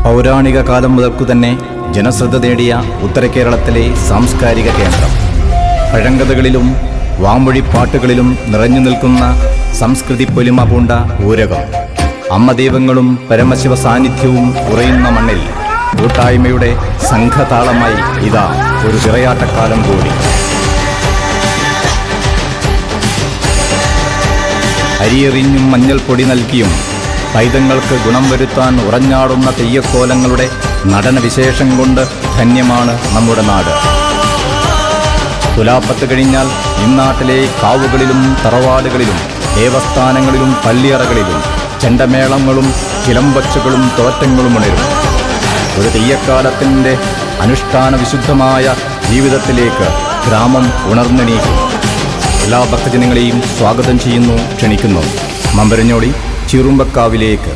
പൗരാണിക കാലം മുതൽക്കു തന്നെ ജനശ്രദ്ധ നേടിയ ഉത്തര കേരളത്തിലെ സാംസ്കാരിക കേന്ദ്രം. പഴങ്കഥകളിലും വാമൊഴിപ്പാട്ടുകളിലും നിറഞ്ഞു നിൽക്കുന്ന സംസ്കൃതി പൊലിമ പൂണ്ട ഊരകം. അമ്മദൈവങ്ങളും പരമശിവ സാന്നിധ്യവും ഉറയുന്ന മണ്ണിൽ കൂട്ടായ്മയുടെ സംഘതാളമായി ഇതാ ഒരു വിറയാട്ടക്കാലം കൂടി. അരിയെറിഞ്ഞും മഞ്ഞൾ പൊടി നൽകിയും പൈതങ്ങൾക്ക് ഗുണം വരുത്താൻ ഉറഞ്ഞാടുന്ന തെയ്യക്കോലങ്ങളുടെ നടനവിശേഷം കൊണ്ട് ധന്യമാണ് നമ്മുടെ നാട്. തുലാപ്പത്ത് കഴിഞ്ഞാൽ ഇന്നാട്ടിലെ കാവുകളിലും തറവാടുകളിലും ദേവസ്ഥാനങ്ങളിലും പള്ളിയറകളിലും ചെണ്ടമേളങ്ങളും ചിലമ്പച്ചുകളും തോറ്റങ്ങളും ഉണരും. ഒരു തെയ്യക്കാലത്തിൻ്റെ അനുഷ്ഠാന വിശുദ്ധമായ ജീവിതത്തിലേക്ക് ഗ്രാമം ഉണർന്നെണീക്കും. എല്ലാ ഭക്തജനങ്ങളെയും സ്വാഗതം ചെയ്യുന്നു, ക്ഷണിക്കുന്നു. മമ്പരഞ്ഞോടി ചിറുമ്പക്കാവിലേക്ക്.